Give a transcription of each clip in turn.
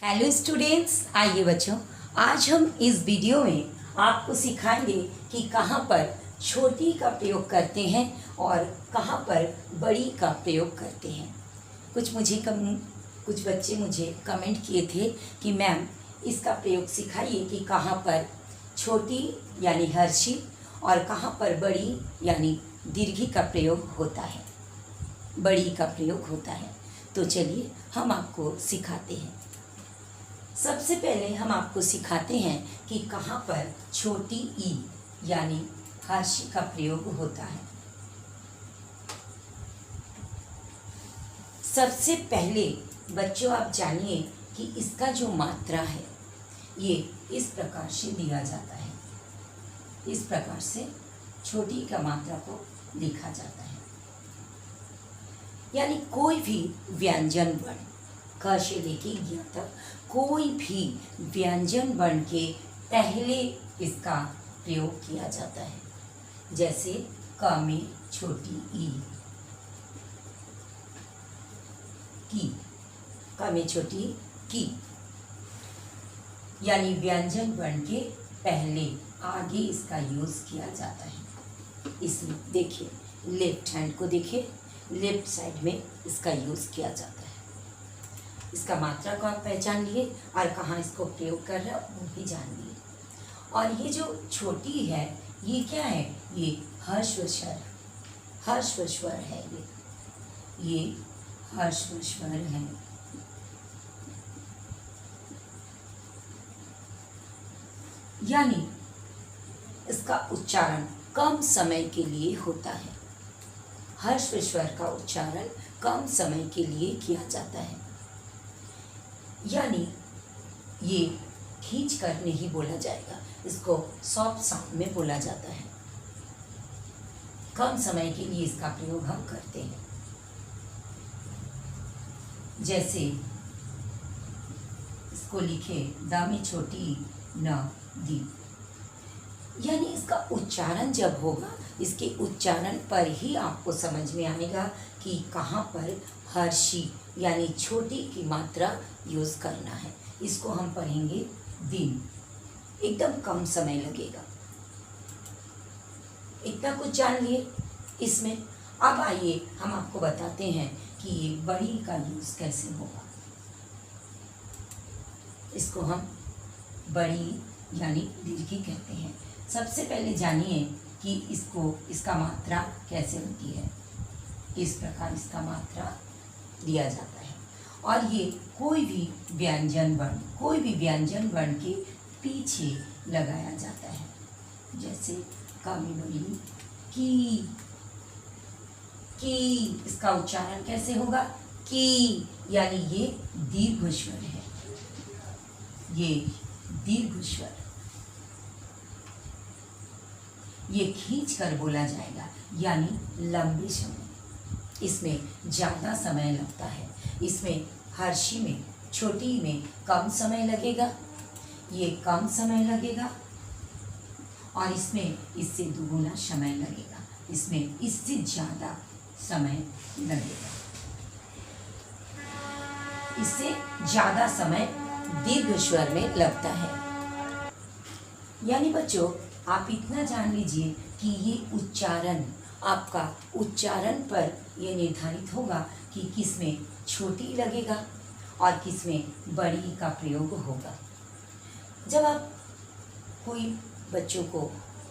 Hello students, आइए बच्चों, आज हम इस वीडियो में आपको सिखाएंगे कि कहाँ पर छोटी का प्रयोग करते हैं और कहाँ पर बड़ी का प्रयोग करते हैं। कुछ बच्चे मुझे कमेंट किए थे कि मैम इसका प्रयोग सिखाइए कि कहाँ पर छोटी यानी हर्षी और कहाँ पर बड़ी यानी दीर्घी का प्रयोग होता है, बड़ी का प्रयोग होता है। तो चलिए हम आपको सिखाते हैं। सबसे पहले हम आपको सिखाते हैं कि कहाँ पर छोटी ई यानी हर्षी का प्रयोग होता है। सबसे पहले बच्चों आप जानिए कि इसका जो मात्रा है ये इस प्रकार से दिया जाता है। इस प्रकार से छोटी का मात्रा को लिखा जाता है। यानी कोई भी व्यंजन वर्ण क से लेके ज्ञ तक कोई भी व्यंजन वर्ण के पहले इसका प्रयोग किया जाता है। जैसे क में छोटी ई, की, क में छोटी की, यानी व्यंजन वर्ण के पहले आगे इसका यूज किया जाता है। इसमें देखिए, लेफ्ट हैंड को देखिए, लेफ्ट साइड में इसका यूज किया जाता है। इसका मात्रा को आप पहचान लिए और कहाँ इसको प्रयोग कर रहे हो वो भी जान लिए। और ये जो छोटी है ये क्या है? ये ह्रस्व स्वर, ह्रस्व स्वर है। ये ह्रस्व स्वर है। यानी इसका उच्चारण कम समय के लिए होता है। ह्रस्व स्वर का उच्चारण कम समय के लिए किया जाता है। यानी ये खींच कर नहीं बोला जाएगा, इसको सॉफ्ट साउंड में बोला जाता है। कम समय के लिए इसका प्रयोग हम करते हैं। जैसे इसको लिखे द में छोटी न दी, यानी इसका उच्चारण जब होगा इसके उच्चारण पर ही आपको समझ में आएगा कि कहाँ पर हर्षी यानी छोटी की मात्रा यूज करना है। इसको हम पढ़ेंगे दिन, एकदम कम समय लगेगा। इतना कुछ जान लिए इसमें। अब आइए हम आपको बताते हैं कि ये बड़ी का यूज कैसे होगा। इसको हम बड़ी यानी दीर्घी कहते हैं। सबसे पहले जानिए कि इसका मात्रा कैसे होती है। इस प्रकार इसका मात्रा दिया जाता है। और ये कोई भी व्यंजन वर्ण के पीछे लगाया जाता है। जैसे क में बड़ी की, इसका उच्चारण कैसे होगा? की, यानी ये दीर्घ स्वर है। ये दीर्घ स्वर, ये खींच कर बोला जाएगा यानी लंबे समय। इसमें ज़्यादा समय लगता है। इसमें हर्षी में, छोटी में कम समय लगेगा, ये कम समय लगेगा। और इसमें इससे दुगुना समय लगेगा, इसमें इससे ज़्यादा समय लगेगा। इससे ज़्यादा समय दीर्घ स्वर में लगता है। यानी बच्चों आप इतना जान लीजिए कि ये उच्चारण, आपका उच्चारण पर ये निर्धारित होगा कि किस में छोटी लगेगा और किस में बड़ी का प्रयोग होगा। जब आप कोई बच्चों को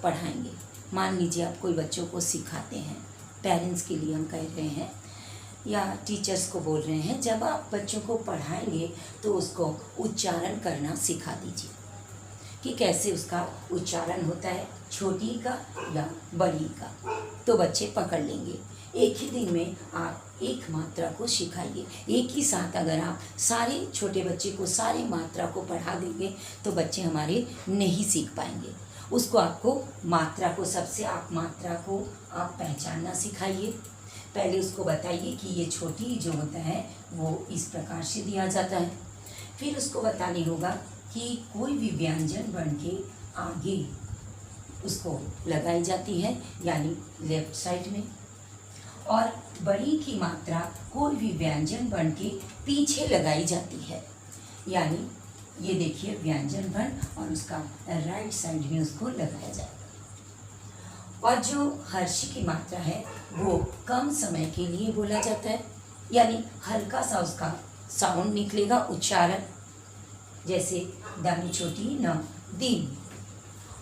पढ़ाएंगे, मान लीजिए आप कोई बच्चों को सिखाते हैं, पेरेंट्स के लिए हम कह रहे हैं या टीचर्स को बोल रहे हैं, जब आप बच्चों को पढ़ाएंगे तो उसको उच्चारण करना सिखा दीजिए कि कैसे उसका उच्चारण होता है, छोटी का या बड़ी का। तो बच्चे पकड़ लेंगे। एक ही दिन में आप एक मात्रा को सिखाइए। एक ही साथ अगर आप सारे छोटे बच्चे को सारी मात्रा को पढ़ा देंगे तो बच्चे हमारे नहीं सीख पाएंगे। उसको आपको मात्रा को मात्रा को आप पहचानना सिखाइए। पहले उसको बताइए कि ये छोटी जो होता है वो इस प्रकार से दिया जाता है। फिर उसको बताने होगा कि कोई भी व्यंजन वर्ण के आगे उसको लगाई जाती है यानी लेफ्ट साइड में, और बड़ी की मात्रा कोई भी व्यंजन वर्ण के पीछे लगाई जाती है यानी ये देखिए व्यंजन वर्ण और उसका राइट साइड में उसको लगाया जाएगा। और जो हर्षी की मात्रा है वो कम समय के लिए बोला जाता है, यानी हल्का सा उसका साउंड निकलेगा, उच्चारण, जैसे दानी छोटी न दिन।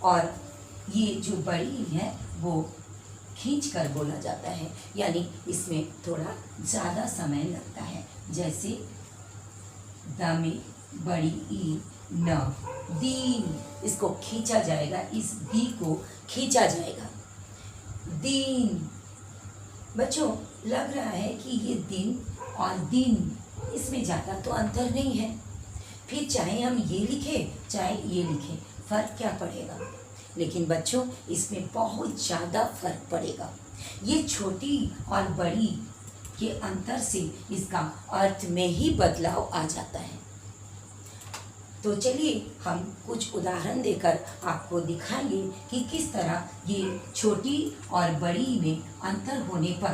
और ये जो बड़ी है वो खींच कर बोला जाता है, यानी इसमें थोड़ा ज़्यादा समय लगता है, जैसे दामे बड़ी ई न दीन, इसको खींचा जाएगा, इस दी को खींचा जाएगा, दिन। बच्चों लग रहा है कि ये दिन और दिन इसमें ज़्यादा तो अंतर नहीं है, फिर चाहे हम ये लिखें चाहे ये लिखें, फ़र्क क्या पड़ेगा? लेकिन बच्चों इसमें बहुत ज़्यादा फर्क पड़ेगा। ये छोटी और बड़ी के अंतर से इसका अर्थ में ही बदलाव आ जाता है। तो चलिए हम कुछ उदाहरण देकर आपको दिखाएंगे कि किस तरह ये छोटी और बड़ी में अंतर होने पर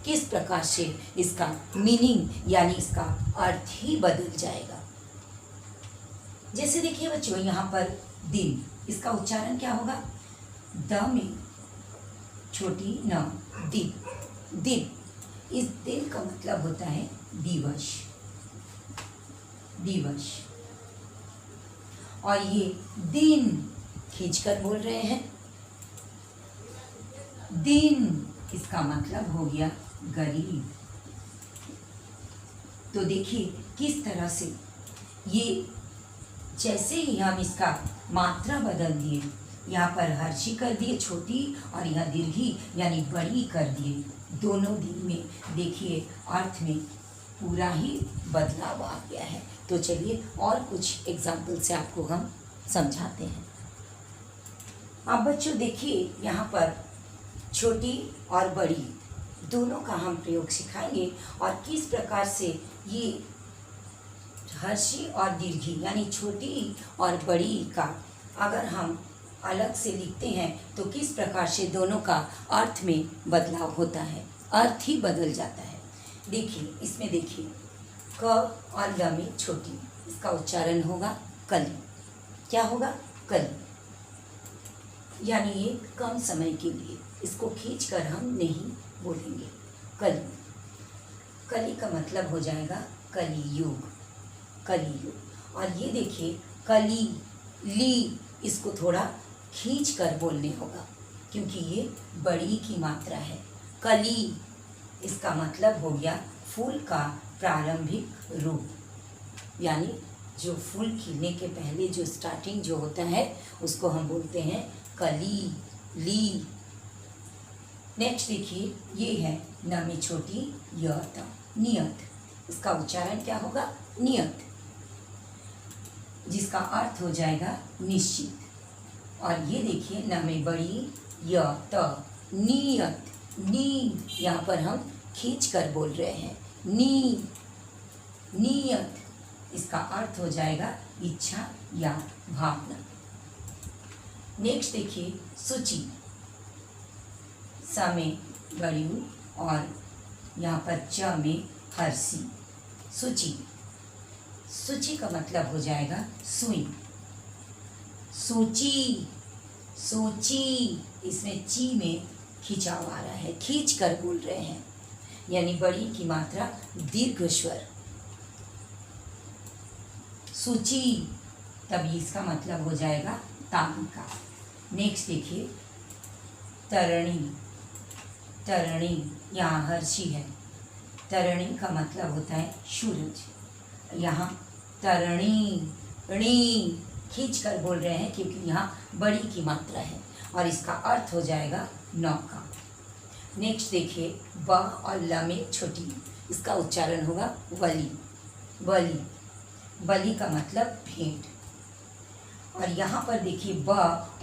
किस प्रकार से इसका मीनिंग यानी इसका अर्थ ही बदल जाएगा। जैसे देखिए बच्चों यहाँ पर दिन, इसका उच्चारण क्या होगा? द में छोटी न दिन, दिन। इस दिन का मतलब होता है दिवस, दिवस। और ये दिन खींचकर बोल रहे हैं, दिन, इसका मतलब हो गया गरीब। तो देखिए किस तरह से ये, जैसे ही हम इसका मात्रा बदल दिए, यहाँ पर हर्षी कर दिए छोटी और यहाँ दीर्घी यानी बड़ी कर दिए, दोनों दिन में देखिए अर्थ में पूरा ही बदलाव आ गया है। तो चलिए और कुछ एग्जाम्पल से आपको हम समझाते हैं। अब बच्चों देखिए यहाँ पर छोटी और बड़ी दोनों का हम प्रयोग सिखाएंगे और किस प्रकार से ये हर्षी और दीर्घी यानी छोटी और बड़ी का अगर हम अलग से लिखते हैं तो किस प्रकार से दोनों का अर्थ में बदलाव होता है, अर्थ ही बदल जाता है। देखिए इसमें देखिए क और ल में छोटी, इसका उच्चारण होगा कली। क्या होगा? कली, यानी ये कम समय के लिए, इसको खींचकर हम नहीं बोलेंगे, कली। कली का मतलब हो जाएगा कलियुग, कलियुग। और ये देखिए कली, ली, इसको थोड़ा खींच कर बोलने होगा क्योंकि ये बड़ी की मात्रा है। कली, इसका मतलब हो गया फूल का प्रारंभिक रूप, यानी जो फूल खिलने के पहले जो स्टार्टिंग जो होता है उसको हम बोलते हैं कली, ली। नेक्स्ट देखिए ये है न में छोटी य त, नियत। इसका उच्चारण क्या होगा? नियत, जिसका अर्थ हो जाएगा निश्चित। और ये देखिए न में बड़ी य त, नियत, नी, यहाँ पर हम खींच कर बोल रहे हैं, नी, नियत। इसका अर्थ हो जाएगा इच्छा या भावना। नेक्स्ट देखिए सूची, स में बड़ी और यहाँ पर च में हर्षी, सूची। सूची का मतलब हो जाएगा सुई, सूची, सूची। इसमें ची में खिंचाव आ रहा है, खींच कर बोल रहे हैं, यानी बड़ी की मात्रा दीर्घ स्वर, सूची। तभी इसका मतलब हो जाएगा तालिका। नेक्स्ट देखिए तरणी, तरणी, यहाँ हर्षी है, तरणी का मतलब होता है सूरज। यहाँ तरणी, णी, खींच कर बोल रहे हैं क्योंकि यहाँ बड़ी की मात्रा है और इसका अर्थ हो जाएगा नौका। नेक्स्ट देखिए ब और ल में छोटी, इसका उच्चारण होगा वली, बली, बलि का मतलब भेंट। और यहाँ पर देखिए ब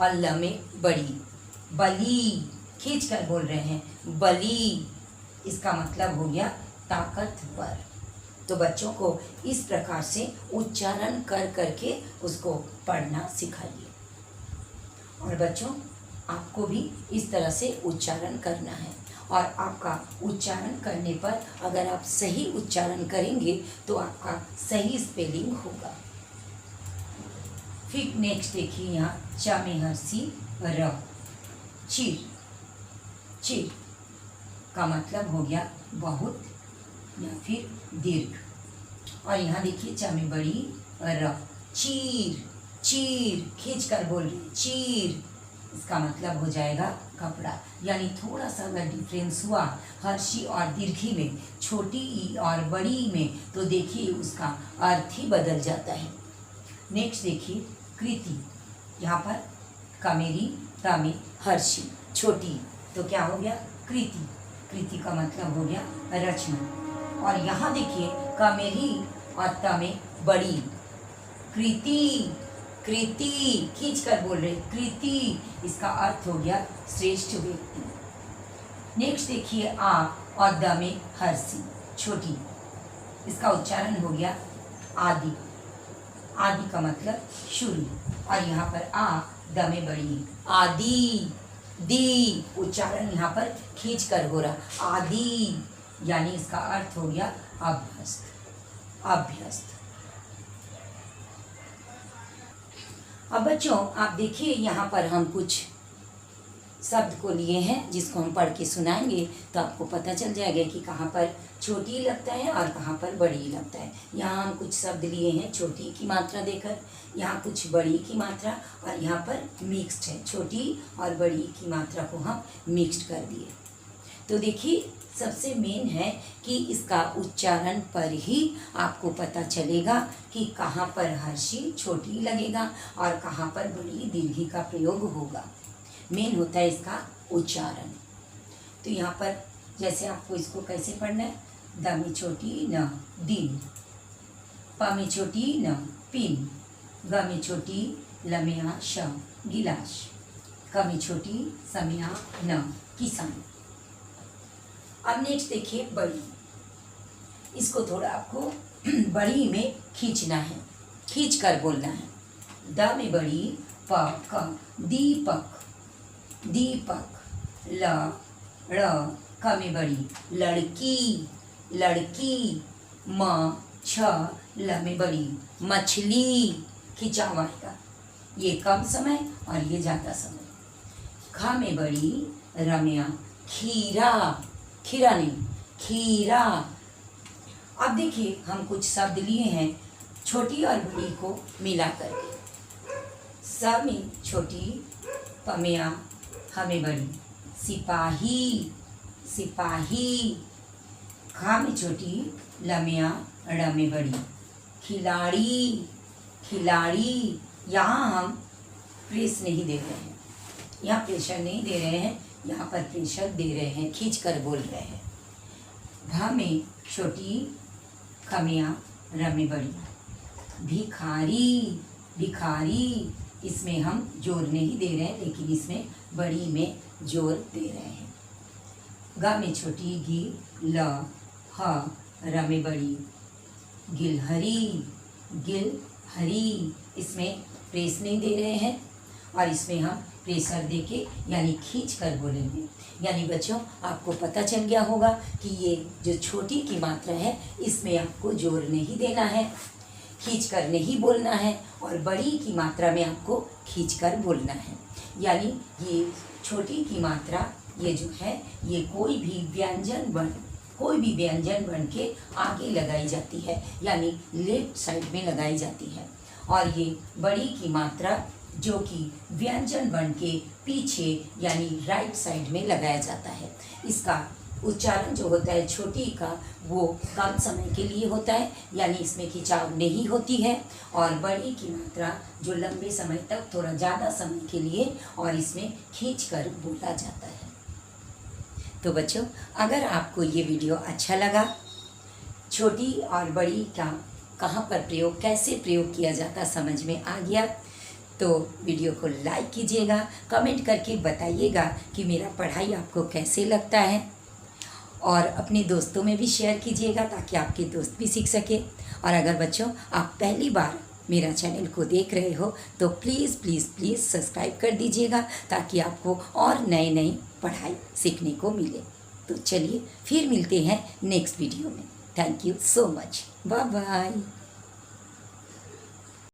और ल में बड़ी, बली, खींच कर बोल रहे हैं, बली। इसका मतलब हो गया ताकतवर। तो बच्चों को इस प्रकार से उच्चारण कर करके उसको पढ़ना सिखाइए। और बच्चों आपको भी इस तरह से उच्चारण करना है और आपका उच्चारण करने पर अगर आप सही उच्चारण करेंगे तो आपका सही स्पेलिंग होगा। फिर नेक्स्ट देखिए यहाँ च में हर्षी र, चिर। चिर का मतलब हो गया बहुत या फिर दीर्घ। और यहाँ देखिए च में बड़ी र, चीर। चीर खींच कर बोल रही चीर, इसका मतलब हो जाएगा कपड़ा। यानी थोड़ा सा अगर डिफरेंस हुआ हर्षी और दीर्घी में, छोटी ई और बड़ी ई में, तो देखिए उसका अर्थ ही बदल जाता है। नेक्स्ट देखिए कृति। यहाँ पर कमेरी तमे हर्षी छोटी, तो क्या हो गया कृति। कृति का मतलब हो गया रचना। और यहाँ देखिए कमेरी और तमे बड़ी, कृति। कृति खींच कर बोल रहे कृति, इसका अर्थ हो गया श्रेष्ठ व्यक्ति। नेक्स्ट देखिए आ और द में हर्षी छोटी, इसका उच्चारण हो गया आदि। आदि का मतलब शुरू। और यहाँ पर आ द में बड़ी आदि। दी उच्चारण यहाँ पर खींच कर हो रहा आदि, यानी इसका अर्थ हो गया अभ्यस्त। अभ्यस्त। अब बच्चों आप देखिए यहाँ पर हम कुछ शब्द को लिए हैं जिसको हम पढ़ के सुनाएंगे, तो आपको पता चल जाएगा कि कहाँ पर छोटी लगता है और कहाँ पर बड़ी लगता है। यहाँ हम कुछ शब्द लिए हैं छोटी की मात्रा देकर, यहाँ कुछ बड़ी की मात्रा, और यहाँ पर मिक्स्ड है, छोटी और बड़ी की मात्रा को हम मिक्स्ड कर दिए। तो देखिए सबसे मेन है कि इसका उच्चारण पर ही आपको पता चलेगा कि कहाँ पर हर्षी छोटी लगेगा और कहाँ पर बड़ी दीर्घी का प्रयोग होगा। मेन होता है इसका उच्चारण। तो यहाँ पर जैसे आपको इसको कैसे पढ़ना है, द में छोटी न दिन, प में छोटी न पिन, ग में छोटी ल में आ श गिलास, क में छोटी स में आ न किसान। अब नेक्स्ट देखिए बड़ी, इसको थोड़ा आपको बड़ी में खींचना है, खींच कर बोलना है। द में बड़ी प क दीपक, दीपक। ल ड़ क में बड़ी लड़की, लड़की। म छ ल में बड़ी मछली, खिंचाव आएगा, ये कम समय और ये ज़्यादा समय। ख में बड़ी रम्या खीरा, खीरा नहीं खीरा। अब देखिए हम कुछ शब्द लिए हैं छोटी और बड़ी को मिला करके। स में छोटी, प में आ, ह में बड़ी सिपाही, सिपाही। ख में छोटी, ल में आ, ड़ में बड़ी खिलाड़ी, खिलाड़ी। यहाँ हम प्रेस नहीं दे रहे हैं, यहाँ प्रेशर नहीं दे रहे हैं, यहाँ पर प्रेशर दे रहे हैं, खींच कर बोल रहे हैं। भ में छोटी, ख में आ, र में बड़ी भिखारी, भिखारी। इसमें हम जोर नहीं दे रहे हैं, लेकिन इसमें बड़ी में जोर दे रहे हैं। ग में छोटी गी, ल ह र में बड़ी गिलहरी, गिलहरी। इसमें प्रेस नहीं दे रहे हैं और इसमें हम प्रेशर देके यानी खींच कर बोलेंगे। यानी बच्चों आपको पता चल गया होगा कि ये जो छोटी की मात्रा है इसमें आपको जोर नहीं देना है, खींच कर नहीं बोलना है, और बड़ी की मात्रा में आपको खींच कर बोलना है। यानी ये छोटी की मात्रा ये जो है ये कोई भी व्यंजन बन के आगे लगाई जाती है, यानी लेफ्ट साइड में लगाई जाती है। और ये बड़ी की मात्रा जो कि व्यंजन बन के पीछे यानी राइट साइड में लगाया जाता है। इसका उच्चारण जो होता है छोटी का वो कम समय के लिए होता है, यानी इसमें खिंचाव नहीं होती है, और बड़ी की मात्रा जो लंबे समय तक थोड़ा ज़्यादा समय के लिए और इसमें खींच कर बोला जाता है। तो बच्चों अगर आपको ये वीडियो अच्छा लगा, छोटी और बड़ी का कहाँ पर प्रयोग, कैसे प्रयोग किया जाता समझ में आ गया, तो वीडियो को लाइक कीजिएगा, कमेंट करके बताइएगा कि मेरा पढ़ाई आपको कैसे लगता है, और अपने दोस्तों में भी शेयर कीजिएगा ताकि आपके दोस्त भी सीख सके। और अगर बच्चों आप पहली बार मेरा चैनल को देख रहे हो तो प्लीज़ प्लीज़ प्लीज़ सब्सक्राइब कर दीजिएगा ताकि आपको और नई नई पढ़ाई सीखने को मिले। तो चलिए फिर मिलते हैं नेक्स्ट वीडियो में। Thank you so much. Bye bye.